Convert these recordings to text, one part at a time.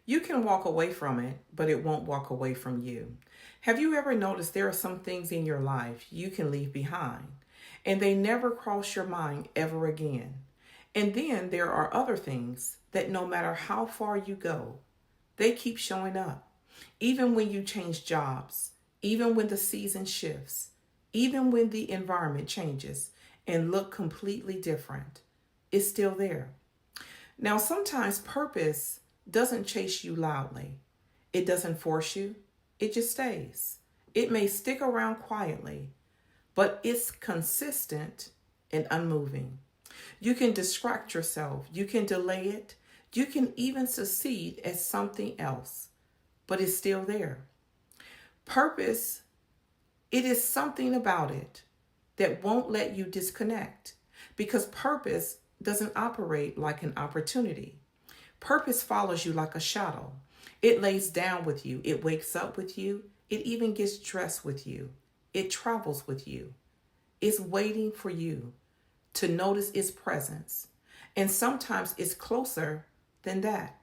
You can walk away from it, but it won't walk away from you. Have you ever noticed there are some things in your life you can leave behind, and they never cross your mind ever again? And then there are other things that no matter how far you go, they keep showing up. Even when you change jobs, even when the season shifts, even when the environment changes and look completely different, it's still there. Now, sometimes purpose doesn't chase you loudly. It doesn't force you. It just stays. It may stick around quietly, but it's consistent and unmoving. You can distract yourself. You can delay it. You can even succeed at something else, but it's still there. Purpose, it is something about it that won't let you disconnect, because purpose doesn't operate like an opportunity. Purpose follows you like a shadow. It lays down with you. It wakes up with you. It even gets dressed with you. It travels with you. It's waiting for you to notice its presence. And sometimes it's closer than that.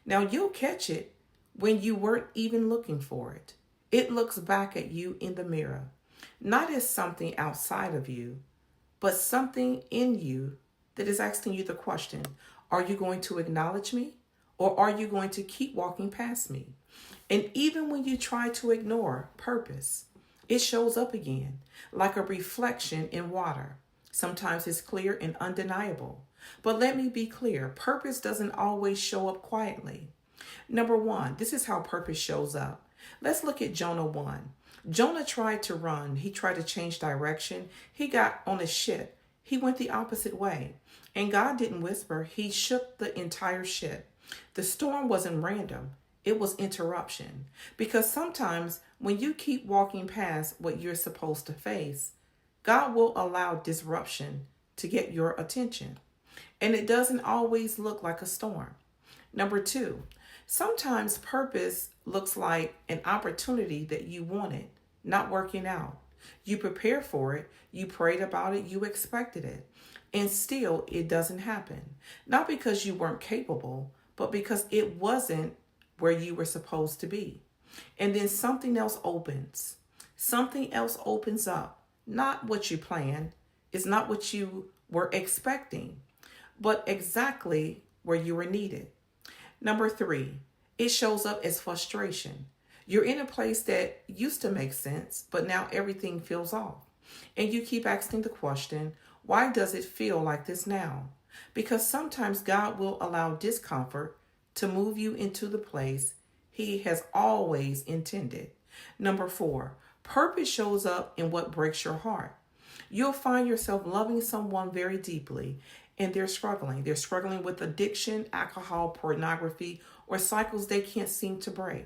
Now you'll catch it when you weren't even looking for it. It looks back at you in the mirror, not as something outside of you, but something in you that is asking you the question, are you going to acknowledge me, or are you going to keep walking past me? And even when you try to ignore purpose, it shows up again like a reflection in water. Sometimes it's clear and undeniable. But let me be clear, purpose doesn't always show up quietly. Number one, this is how purpose shows up. Let's look at Jonah 1. Jonah tried to run. He tried to change direction. He got on a ship. He went the opposite way. And God didn't whisper. He shook the entire ship. The storm wasn't random. It was interruption. Because sometimes when you keep walking past what you're supposed to face, God will allow disruption to get your attention. And it doesn't always look like a storm. Number two, sometimes purpose looks like an opportunity that you wanted, not working out. You prepared for it, you prayed about it, you expected it, and still it doesn't happen. Not because you weren't capable, but because it wasn't where you were supposed to be. And then something else opens. Something else opens up. Not what you planned. It's not what you were expecting, but exactly where you were needed. Number three, it shows up as frustration. You're in a place that used to make sense, but now everything feels off. And you keep asking the question, why does it feel like this now? Because sometimes God will allow discomfort to move you into the place He has always intended. Number four, purpose shows up in what breaks your heart. You'll find yourself loving someone very deeply, and they're struggling. They're struggling with addiction, alcohol, pornography, or cycles they can't seem to break.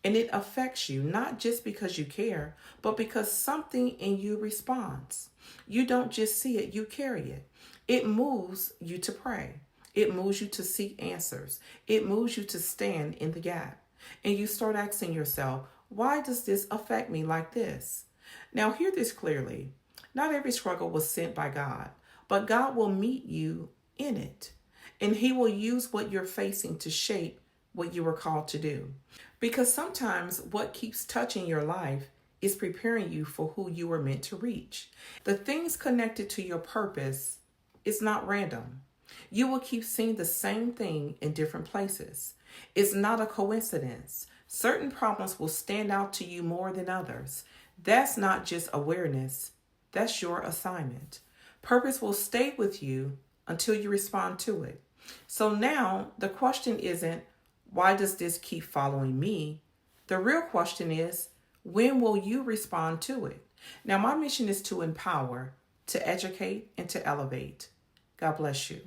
And it affects you, not just because you care, but because something in you responds. You don't just see it, you carry it. It moves you to pray. It moves you to seek answers. It moves you to stand in the gap. And you start asking yourself, why does this affect me like this? Now, hear this clearly. Not every struggle was sent by God, but God will meet you in it. And He will use what you're facing to shape what you were called to do. Because sometimes what keeps touching your life is preparing you for who you were meant to reach. The things connected to your purpose is not random. You will keep seeing the same thing in different places. It's not a coincidence. Certain problems will stand out to you more than others. That's not just awareness. That's your assignment. Purpose will stay with you until you respond to it. So now the question isn't, why does this keep following me? The real question is, when will you respond to it? Now, my mission is to empower, to educate, and to elevate. God bless you.